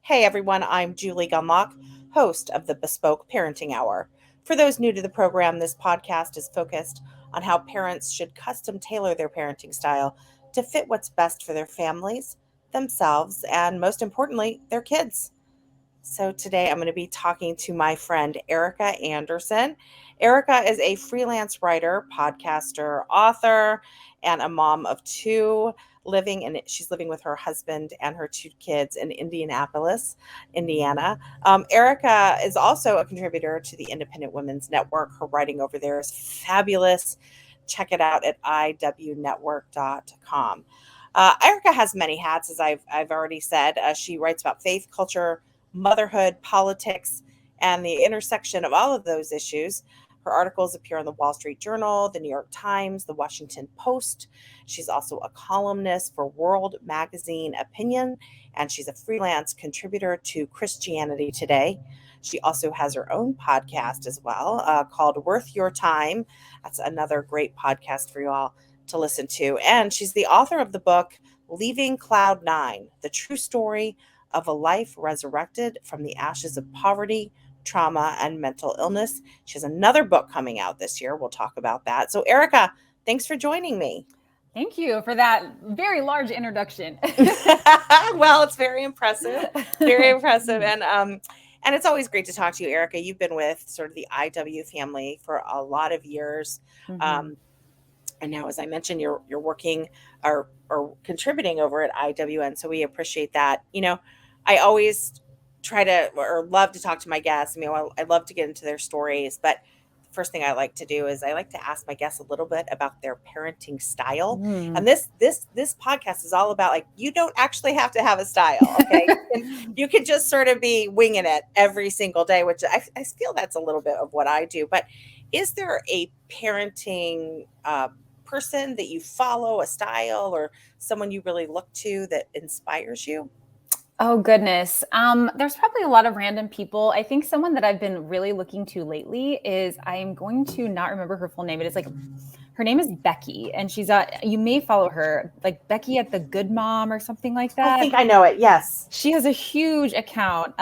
Hey everyone, I'm Julie Gunlock, host of the Bespoke Parenting Hour. For those new to the program, this podcast is focused on how parents should custom tailor their parenting style to fit what's best for their families, themselves, and most importantly, their kids. So today I'm going to be talking to my friend Ericka Anderson. Ericka is a freelance writer, podcaster, author, and a mom of two she's living with her husband and her two kids in Indianapolis, Indiana. Ericka is also a contributor to the Independent Women's Network. Her writing over there is fabulous. Check it out at iwnetwork.com. Ericka has many hats, as I've already said. She writes about faith, culture, motherhood, politics, and the intersection of all of those issues. Her articles appear in the Wall Street Journal, the New York Times, the Washington Post. She's also a columnist for World Magazine Opinion, and she's a freelance contributor to Christianity Today. She also has her own podcast as well called Worth Your Time. That's another great podcast for you all to listen to. And she's the author of the book Leaving Cloud Nine, the true story of a life resurrected from the ashes of poverty, trauma, and mental illness. She has another book coming out this year. We'll talk about that. So Ericka, thanks for joining me. Thank you for that very large introduction. Well, it's very impressive. Very impressive. And it's always great to talk to you, Ericka. You've been with sort of the IW family for a lot of years. Mm-hmm. And now, as I mentioned, you're working or contributing over at IWN. So we appreciate that. You know, I always try to or love to talk to my guests. I love to get into their stories, but the first thing I like to do is I like to ask my guests a little bit about their parenting style. And this podcast is all about, like, you don't actually have to have a style. Okay. You can just sort of be winging it every single day, which I feel that's a little bit of what I do. But is there a parenting person that you follow, a style, or someone you really look to that inspires you? Oh, goodness. There's probably a lot of random people. I think someone that I've been really looking to lately is, I'm going to not remember her full name, but it's like, her name is Becky, and you may follow her, like Becky at the Good Mom or something like that. I think I know it. Yes. She has a huge account.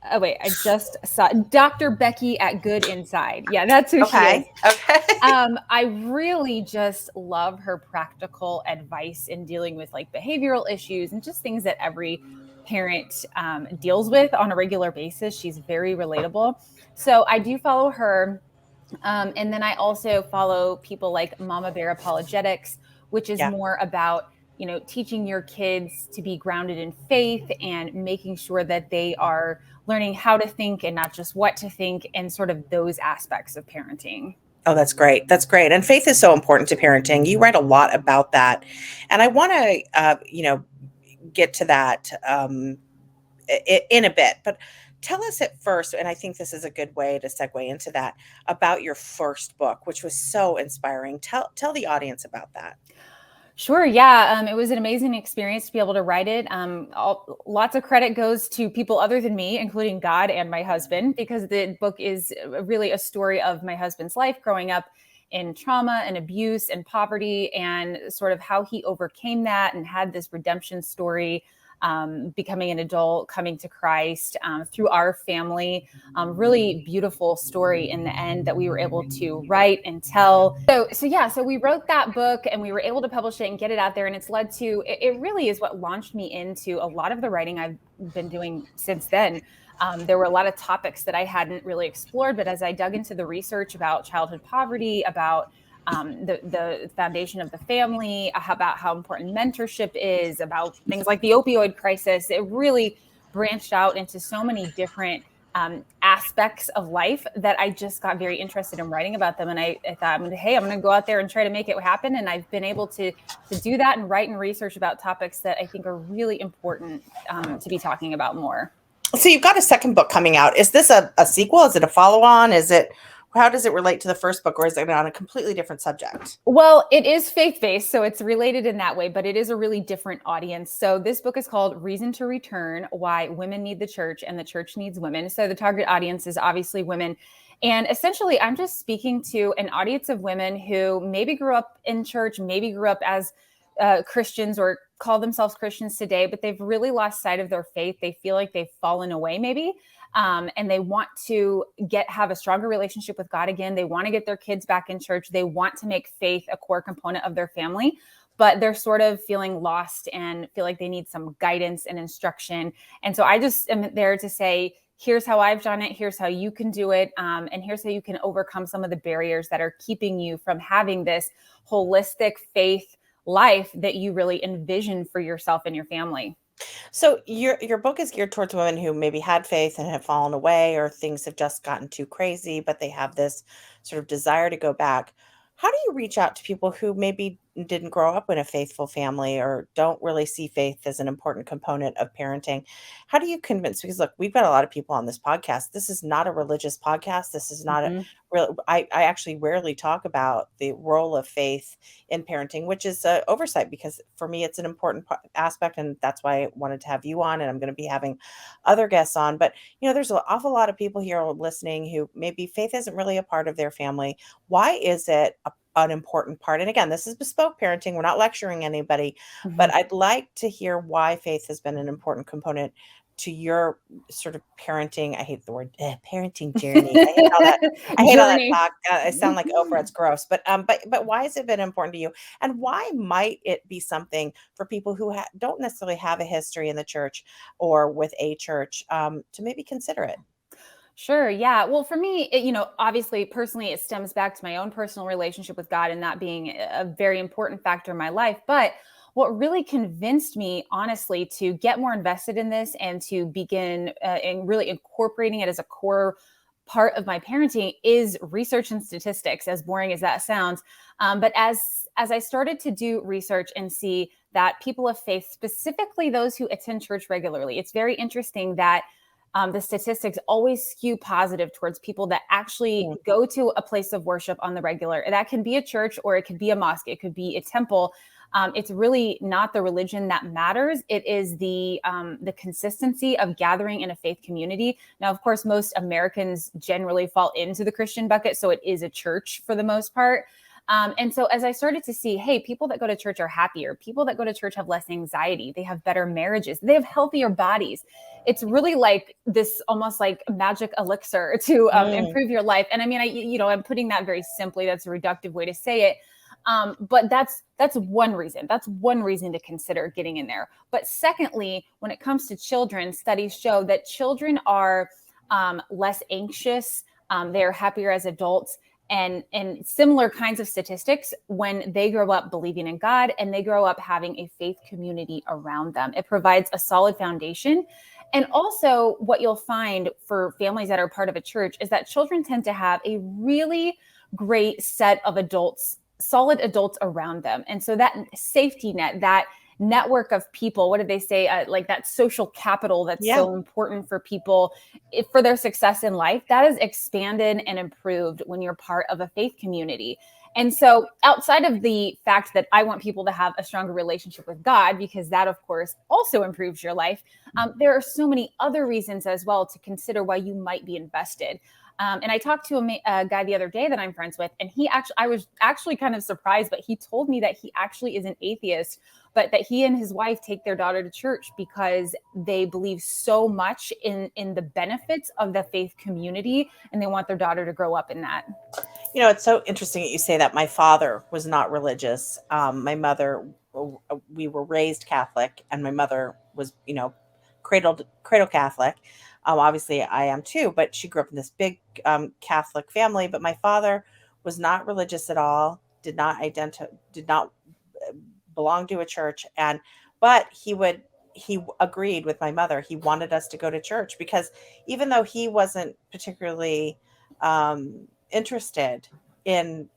Oh, wait, I just saw Dr. Becky at Good Inside. Yeah, that's who she is. Okay. I really just love her practical advice in dealing with like behavioral issues and just things that every parent deals with on a regular basis. She's very relatable. So I do follow her. And then I also follow people like Mama Bear Apologetics, which is more about, teaching your kids to be grounded in faith and making sure that they are learning how to think and not just what to think, and sort of those aspects of parenting. Oh, that's great. That's great. And faith is so important to parenting. You write a lot about that. And I want to, get to that in a bit. But tell us at first, and I think this is a good way to segue into that, about your first book, which was so inspiring. Tell the audience about that. Sure. Yeah. It was an amazing experience to be able to write it. Lots of credit goes to people other than me, including God and my husband, because the book is really a story of my husband's life growing up in trauma and abuse and poverty, and sort of how he overcame that and had this redemption story, becoming an adult, coming to Christ through our family. Really beautiful story in the end that we were able to write and tell. So we wrote that book and we were able to publish it and get it out there. And it's led to, it really is what launched me into a lot of the writing I've been doing since then. There were a lot of topics that I hadn't really explored, but as I dug into the research about childhood poverty, about the foundation of the family, about how important mentorship is, about things like the opioid crisis, it really branched out into so many different aspects of life that I just got very interested in writing about them. And I thought, I'm going to go out there and try to make it happen. And I've been able to do that and write and research about topics that I think are really important to be talking about more. So you've got a second book coming out. Is this a sequel? Is it a follow-on? How does it relate to the first book, or is it on a completely different subject? Well, it is faith-based, so it's related in that way, but it is a really different audience. So this book is called Reason to Return: Why Women Need the Church and the Church Needs Women. So the target audience is obviously women. And essentially, I'm just speaking to an audience of women who maybe grew up in church, maybe grew up as Christians or call themselves Christians today, but they've really lost sight of their faith. They feel like they've fallen away maybe. And they want to have a stronger relationship with God again. They want to get their kids back in church. They want to make faith a core component of their family, but they're sort of feeling lost and feel like they need some guidance and instruction. And so I just am there to say, here's how I've done it. Here's how you can do it. And here's how you can overcome some of the barriers that are keeping you from having this holistic faith life that you really envision for yourself and your family. So your book is geared towards women who maybe had faith and have fallen away, or things have just gotten too crazy, but they have this sort of desire to go back. How do you reach out to people who maybe didn't grow up in a faithful family or don't really see faith as an important component of parenting? How do you convince? Because look, we've got a lot of people on this podcast. This is not a religious podcast. This is not a Mm-hmm. real. I actually rarely talk about the role of faith in parenting, which is a oversight because for me it's an important aspect, and that's why I wanted to have you on, and I'm going to be having other guests on. But there's an awful lot of people here listening who maybe faith isn't really a part of their family. Why is it an important part? And again, this is bespoke parenting. We're not lecturing anybody, but I'd like to hear why faith has been an important component to your sort of parenting. I hate the word parenting journey. I hate all that. I hate all that Journey. talk. I sound like Oprah. It's gross. But why has it been important to you? And why might it be something for people who don't necessarily have a history in the church or with a church to maybe consider it? Sure. Yeah. Well, for me, obviously, personally, it stems back to my own personal relationship with God and that being a very important factor in my life. But what really convinced me, honestly, to get more invested in this and to begin and really incorporating it as a core part of my parenting is research and statistics, as boring as that sounds. But as I started to do research and see that people of faith, specifically those who attend church regularly, it's very interesting that the statistics always skew positive towards people that actually go to a place of worship on the regular. That can be a church or it could be a mosque. It could be a temple. It's really not the religion that matters. It is the consistency of gathering in a faith community. Now, of course, most Americans generally fall into the Christian bucket, so it is a church for the most part. And so as I started to see, hey, people that go to church are happier. People that go to church have less anxiety. They have better marriages. They have healthier bodies. It's really like this almost like magic elixir to improve your life. And I mean, I'm putting that very simply. That's a reductive way to say it. But that's one reason. That's one reason to consider getting in there. But secondly, when it comes to children, studies show that children are less anxious. They're happier as adults. And similar kinds of statistics when they grow up believing in God and they grow up having a faith community around them. It provides a solid foundation. And also what you'll find for families that are part of a church is that children tend to have a really great set of adults, solid adults around them. And so that safety net, that network of people, what did they say? Like that social capital that's so important for people for their success in life, that is expanded and improved when you're part of a faith community. And so outside of the fact that I want people to have a stronger relationship with God, because that, of course, also improves your life, there are so many other reasons as well to consider why you might be invested. And I talked to a guy the other day that I'm friends with, and I was actually kind of surprised, but he told me that he actually is an atheist, but that he and his wife take their daughter to church because they believe so much in the benefits of the faith community, and they want their daughter to grow up in that. It's so interesting that you say that. My father was not religious. My mother, we were raised Catholic, and my mother was, cradle Catholic. Obviously, I am too, but she grew up in this big Catholic family. But my father was not religious at all. Did not belong to a church, but he agreed with my mother. He wanted us to go to church because even though he wasn't particularly interested in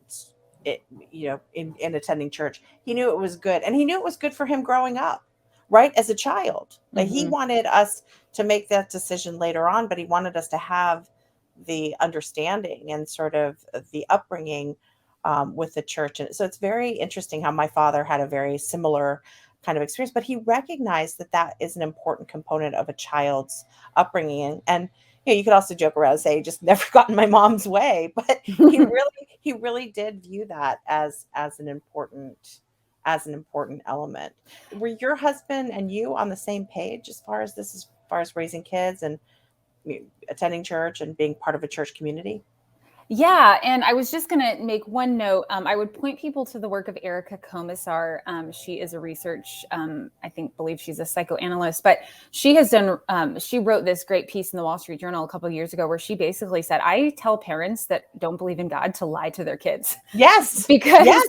it, in attending church, he knew it was good, and he knew it was good for him growing up, right, as a child. Like he wanted us to make that decision later on, but he wanted us to have the understanding and sort of the upbringing with the church. And so it's very interesting how my father had a very similar kind of experience, but he recognized that that is an important component of a child's upbringing. And you could also joke around and say, just never got in my mom's way, but he really did view that as an important as an important element. Were your husband and you on the same page as far as raising kids and attending church and being part of a church community? Yeah, and I was just going to make one note. I would point people to the work of Ericka Komasar. She is a research, believe she's a psychoanalyst, but she has done. She wrote this great piece in the Wall Street Journal a couple of years ago, where she basically said, "I tell parents that don't believe in God to lie to their kids." Yes, Because, yes,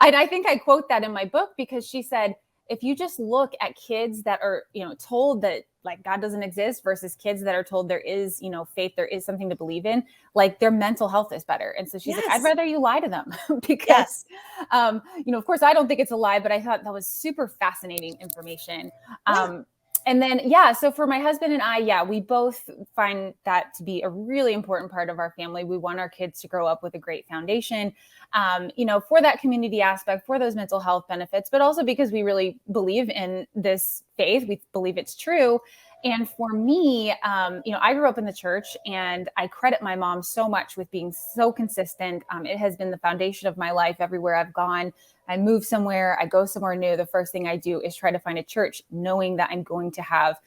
and I think I quote that in my book, because she said, if you just look at kids that are, told that like God doesn't exist versus kids that are told there is, faith, there is something to believe in, like their mental health is better. And so she's like, I'd yes, rather you lie to them because, yes. of course I don't think it's a lie, but I thought that was super fascinating information. Yeah. And then, yeah, so for my husband and I, yeah, we both find that to be a really important part of our family. We want our kids to grow up with a great foundation, for that community aspect, for those mental health benefits, but also because we really believe in this faith. We believe it's true. And for me, I grew up in the church, and I credit my mom so much with being so consistent. It has been the foundation of my life everywhere I've gone. I move somewhere, I go somewhere new, the first thing I do is try to find a church, knowing that I'm going to have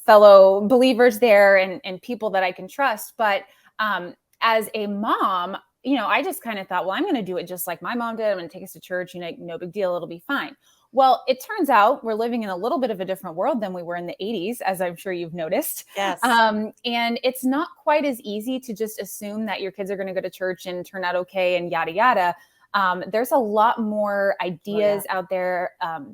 fellow believers there and people that I can trust. But as a mom, I just kind of thought, well, I'm going to do it just like my mom did. I'm going to take us to church, no big deal. It'll be fine. Well, it turns out we're living in a little bit of a different world than we were in the 80s, as I'm sure you've noticed. Yes. And it's not quite as easy to just assume that your kids are going to go to church and turn out okay and yada, yada. There's a lot more ideas out there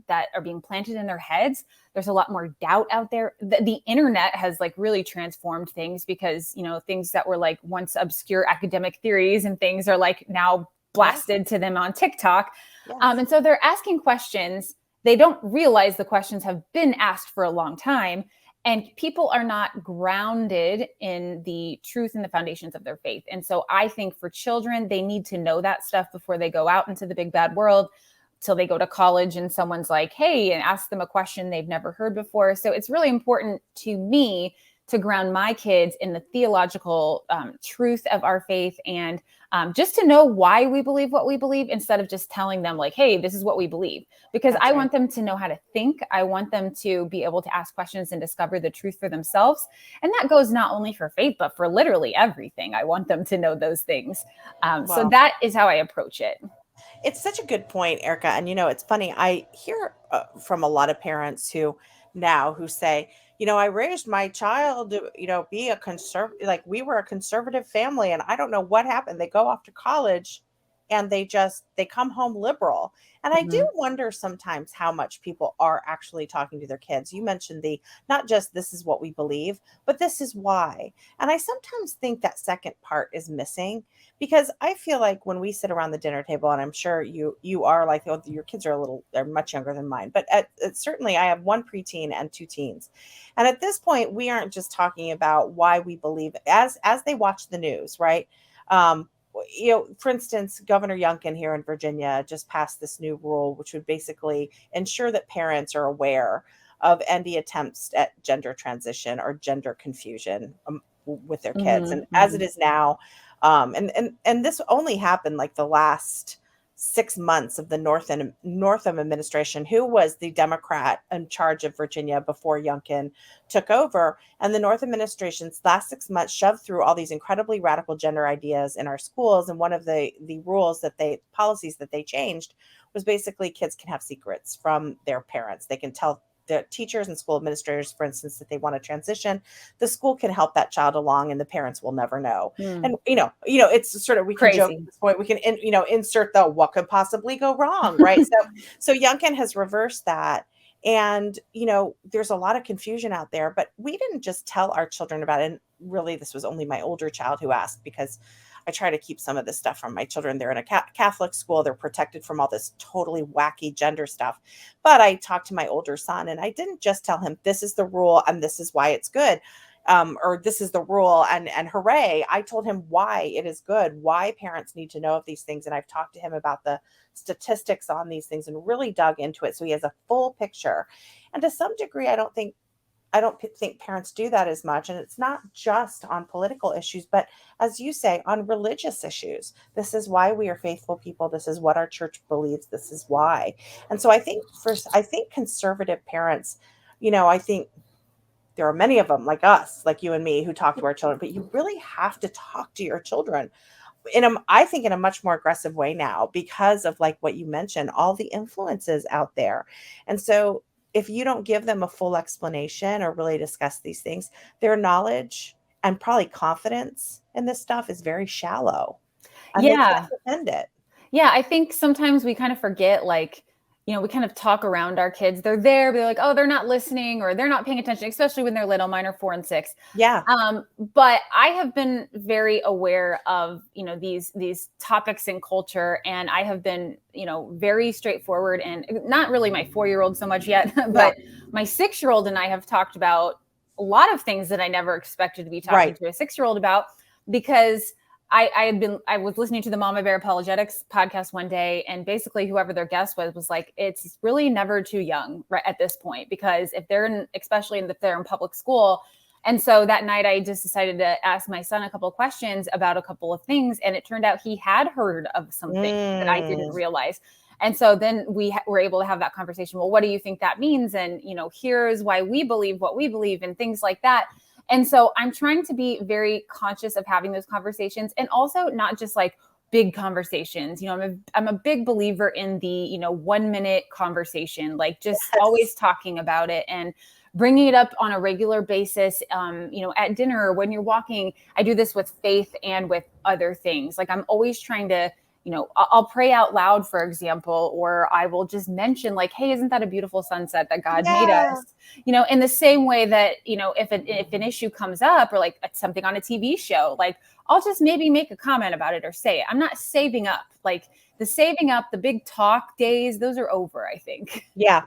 that are being planted in their heads. There's a lot more doubt out there. The internet has like really transformed things, because, things that were like once obscure academic theories and things are like now blasted to them on TikTok. Yes. And so they're asking questions. They don't realize the questions have been asked for a long time. And people are not grounded in the truth and the foundations of their faith. And so I think for children, they need to know that stuff before they go out into the big bad world, till they go to college and someone's like, hey, and ask them a question they've never heard before. So it's really important to me to ground my kids in the theological truth of our faith, and just to know why we believe what we believe, instead of just telling them like, hey, this is what we believe, because I want them to know how to think. I want them to be able to ask questions and discover the truth for themselves. And that goes not only for faith, but for literally everything. I want them to know those things. So that is how I approach it. It's such a good point, Erica. And it's funny. I hear from a lot of parents who say, I raised my child to, be a conservative, like we were a conservative family, and I don't know what happened. They go off to college and they come home liberal. And I do wonder sometimes how much people are actually talking to their kids. You mentioned not just this is what we believe, but this is why. And I sometimes think that second part is missing, because I feel like when we sit around the dinner table, and I'm sure you are like, oh, your kids they're much younger than mine, but certainly I have one preteen and two teens. And at this point, we aren't just talking about why we believe as they watch the news, right? For instance, Governor Youngkin here in Virginia just passed this new rule, which would basically ensure that parents are aware of any attempts at gender transition or gender confusion with their kids. And as it is now, and this only happened like the last 6 months of the Northam administration, who was the Democrat in charge of Virginia before Youngkin took over. And the Northam administration's last 6 months shoved through all these incredibly radical gender ideas in our schools. And one of the policies that they changed was basically kids can have secrets from their parents. They can tell the teachers and school administrators, for instance, that they want to transition. The school can help that child along, and the parents will never know. And it's sort of, we can joke at this point. We can insert the what could possibly go wrong, right? So Youngkin has reversed that, and there's a lot of confusion out there. But we didn't just tell our children about it. And really, this was only my older child who asked, because I try to keep some of this stuff from my children. They're in a Catholic school. They're protected from all this totally wacky gender stuff. But I talked to my older son, and I didn't just tell him this is the rule and this is why it's good, or this is the rule and hooray. I told him why it is good, why parents need to know of these things. And I've talked to him about the statistics on these things and really dug into it, so he has a full picture. And to some degree, I don't think think parents do that as much. And it's not just on political issues, but as you say, on religious issues. This is why we are faithful people. This is what our church believes. This is why. And so I think conservative parents, I think there are many of them like us, like you and me, who talk to our children, but you really have to talk to your children I think in a much more aggressive way now because of like what you mentioned, all the influences out there. And so if you don't give them a full explanation or really discuss these things, their knowledge and probably confidence in this stuff is very shallow and they Yeah. can't defend it. Yeah, I think sometimes we kind of forget, like, we kind of talk around our kids. They're there, but they're like, oh, they're not listening or they're not paying attention, especially when they're little. Mine are 4 and 6. Yeah. But I have been very aware of, these topics in culture, and I have been, very straightforward, and not really my 4-year-old so much yet, but my 6-year-old and I have talked about a lot of things that I never expected to be talking to a 6-year-old about, because I was listening to the Mama Bear Apologetics podcast one day, and basically whoever their guest was like, it's really never too young right at this point, because if they're especially if they're in public school. And so that night I just decided to ask my son a couple of questions about a couple of things. And it turned out he had heard of something that I didn't realize. And so then we were able to have that conversation. Well, what do you think that means? And, here's why we believe what we believe, and things like that. And so I'm trying to be very conscious of having those conversations, and also not just like big conversations. I'm a big believer in the, 1 minute conversation, like just always talking about it and bringing it up on a regular basis, at dinner or when you're walking. I do this with faith and with other things. Like I'm always trying to, I'll pray out loud, for example, or I will just mention like, hey, isn't that a beautiful sunset that God made us? In the same way that, if an issue comes up or like something on a TV show, like I'll just maybe make a comment about it or say it. I'm not saving up. Like the saving up, the big talk days, those are over, I think. Yeah.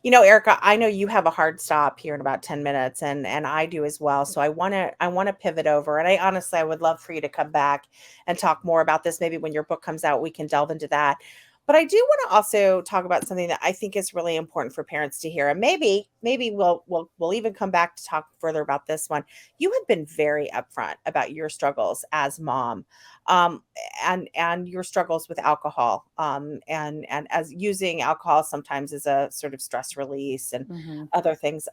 Ericka, I know you have a hard stop here in about 10 minutes, and I do as well. So I want to pivot over, and I would love for you to come back and talk more about this. Maybe when your book comes out, we can delve into that. But I do want to also talk about something that I think is really important for parents to hear. And maybe we'll even come back to talk further about this one. You have been very upfront about your struggles as mom, and your struggles with alcohol, and as using alcohol sometimes as a sort of stress release and other things.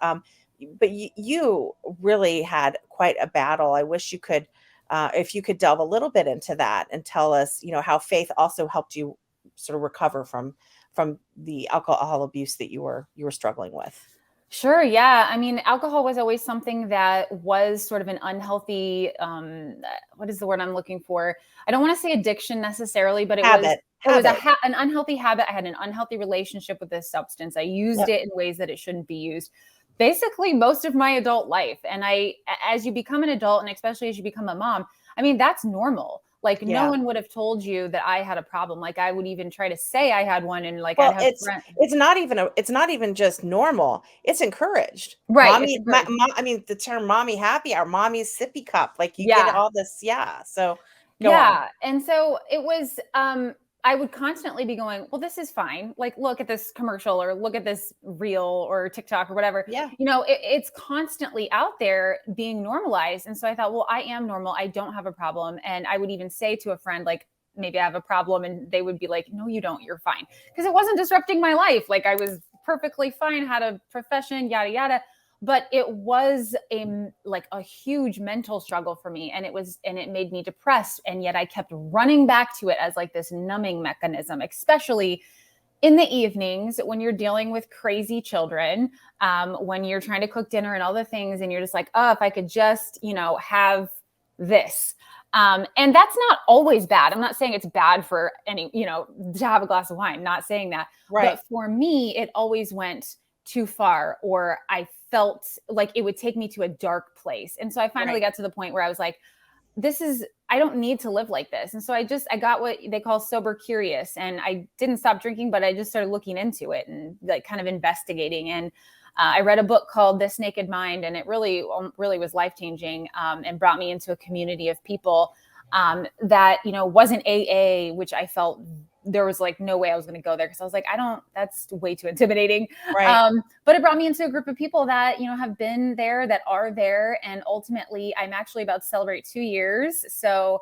But you really had quite a battle. I wish you could, if you could delve a little bit into that and tell us, how faith also helped you sort of recover from the alcohol abuse that you were struggling with. Sure. Yeah. I mean, alcohol was always something that was sort of an unhealthy, what is the word I'm looking for? I don't want to say addiction necessarily, but it was an unhealthy habit. I had an unhealthy relationship with this substance. I used it in ways that it shouldn't be used, basically most of my adult life. And as you become an adult, and especially as you become a mom, I mean, that's normal. Like no one would have told you that I had a problem. Like I would even try to say I had one, and like I'd have it's not even just normal. It's encouraged. Right. Mommy, I mean, the term mommy happy hour, mommy's sippy cup. Like you get all this. Yeah. So go on. And so it was, I would constantly be going, well, this is fine. Like, look at this commercial or look at this reel or TikTok or whatever. Yeah. It's constantly out there being normalized. And so I thought, well, I am normal. I don't have a problem. And I would even say to a friend, like, maybe I have a problem. And they would be like, no, you don't. You're fine. Because it wasn't disrupting my life. Like I was perfectly fine, had a profession, yada, yada. But it was a huge mental struggle for me. And it made me depressed. And yet I kept running back to it as like this numbing mechanism, especially in the evenings when you're dealing with crazy children, when you're trying to cook dinner and all the things. And you're just like, oh, if I could just, have this. And that's not always bad. I'm not saying it's bad for any, to have a glass of wine, not saying that. Right. But for me, it always went too far, or I felt like it would take me to a dark place. And so I finally got to the point where I was like, I don't need to live like this. And so I got what they call sober curious, and I didn't stop drinking, but I just started looking into it and like kind of investigating. And I read a book called This Naked Mind, and it really was life-changing, and brought me into a community of people that, wasn't AA, which I felt there was like no way I was going to go there because I was like, that's way too intimidating. Right. But it brought me into a group of people that, have been there, that are there. And ultimately I'm actually about to celebrate 2 years. So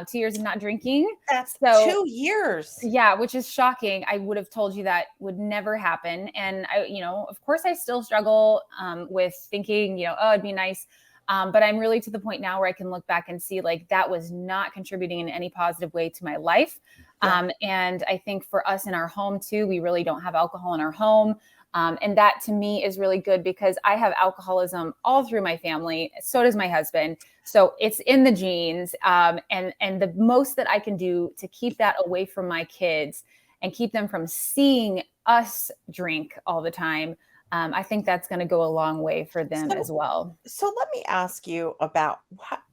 2 years of not drinking. That's So 2 years. yeah, which is shocking. I would have told you that would never happen. And I, of course I still struggle with thinking, oh, it'd be nice. But I'm really to the point now where I can look back and see like that was not contributing in any positive way to my life. Yeah. And I think for us in our home too, we really don't have alcohol in our home. And that to me is really good because I have alcoholism all through my family. So does my husband. So it's in the genes. And the most that I can do to keep that away from my kids and keep them from seeing us drink all the time, I think that's going to go a long way for them as well. So let me ask you about,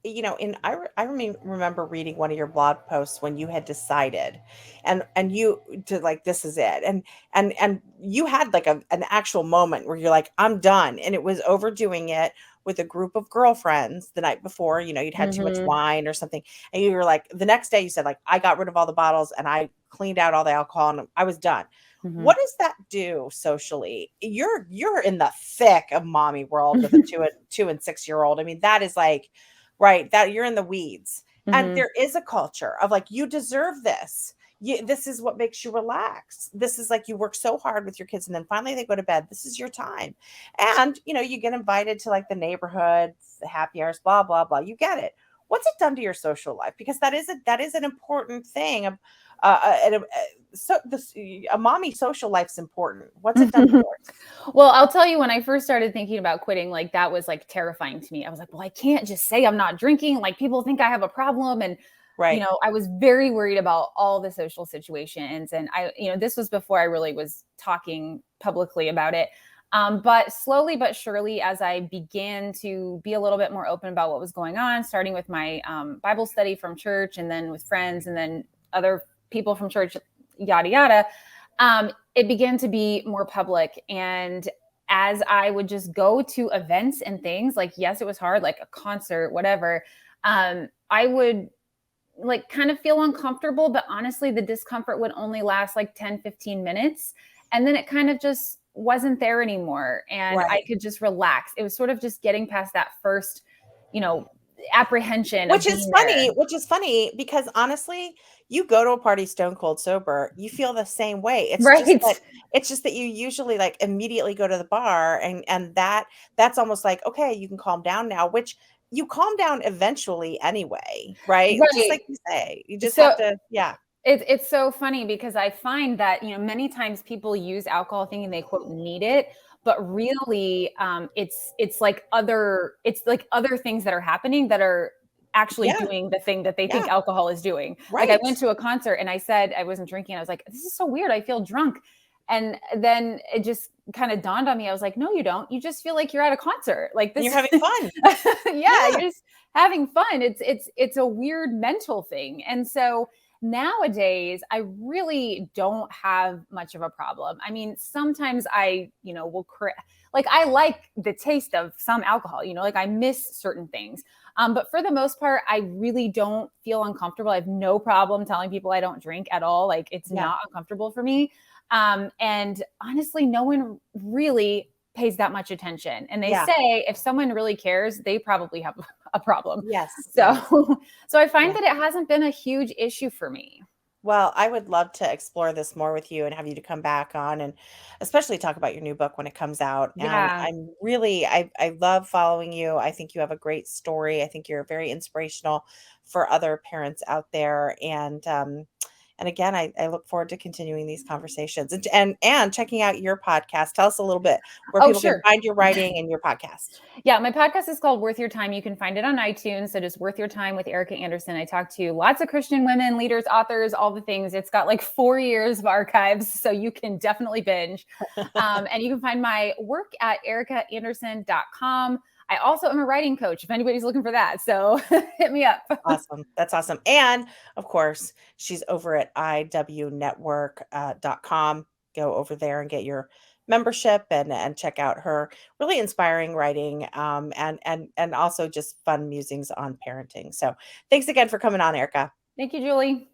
I remember reading one of your blog posts when you had decided and you to like, this is it. And you had like an actual moment where you're like, I'm done. And it was overdoing it with a group of girlfriends the night before, you'd had too much wine or something. And you were like, the next day you said like, I got rid of all the bottles and I cleaned out all the alcohol and I was done. What does that do socially? You're in the thick of mommy world with a 2 and 6-year-old. I mean, that is like, right, that you're in the weeds. And there is a culture of like, you deserve this. This is what makes you relax. This is like, you work so hard with your kids and then finally they go to bed. This is your time. And, you get invited to like the neighborhood, the happy hours, blah, blah, blah. You get it. What's it done to your social life? Because that is an important thing. A mommy social life's important. What's it done to yours? Well, I'll tell you, when I first started thinking about quitting, like that was like terrifying to me. I was like, well, I can't just say I'm not drinking. Like people think I have a problem. And, Right. I was very worried about all the social situations. And this was before I really was talking publicly about it. But slowly but surely, as I began to be a little bit more open about what was going on, starting with my Bible study from church and then with friends and then other people from church, yada, yada, it began to be more public. And as I would just go to events and things like, yes, it was hard, like a concert, whatever, I would like kind of feel uncomfortable, but honestly, the discomfort would only last like 10, 15 minutes. And then it kind of just wasn't there anymore. And Right. I could just relax. It was sort of just getting past that first, apprehension. Which is funny because honestly, you go to a party stone cold sober, you feel the same way. It's just that you usually like immediately go to the bar and that's almost like, okay, you can calm down now, which you calm down eventually anyway, right? Just like you say, you just have to, yeah. It's so funny because I find that, many times people use alcohol thinking they quote need it, but really it's like other things that are happening that are actually doing the thing that they think alcohol is doing. Right. Like I went to a concert and I said I wasn't drinking. I was like, this is so weird. I feel drunk. And then it just kind of dawned on me. I was like, no, you don't. You just feel like you're at a concert. Like this. You're having fun. Yeah, you're just having fun. It's a weird mental thing. And so nowadays, I really don't have much of a problem. I mean, sometimes I, will like I like the taste of some alcohol, like I miss certain things. But for the most part, I really don't feel uncomfortable. I have no problem telling people I don't drink at all. Like it's not uncomfortable for me. And honestly, no one really pays that much attention. And they say if someone really cares, they probably have a problem. Yes. So I find that it hasn't been a huge issue for me. Well, I would love to explore this more with you and have you to come back on and especially talk about your new book when it comes out. And Yeah. I love following you. I think you have a great story. I think you're very inspirational for other parents out there. And again, I look forward to continuing these conversations and checking out your podcast. Tell us a little bit where people can find your writing and your podcast. Yeah, my podcast is called Worth Your Time. You can find it on iTunes. So just Worth Your Time with Ericka Anderson. I talk to lots of Christian women, leaders, authors, all the things. It's got like 4 years of archives, so you can definitely binge. And you can find my work at erickaandersen.com. I also am a writing coach if anybody's looking for that. So hit me up. Awesome. That's awesome. And of course, she's over at iwnetwork.com. Go over there and get your membership and check out her really inspiring writing and also just fun musings on parenting. So thanks again for coming on, Ericka. Thank you, Julie.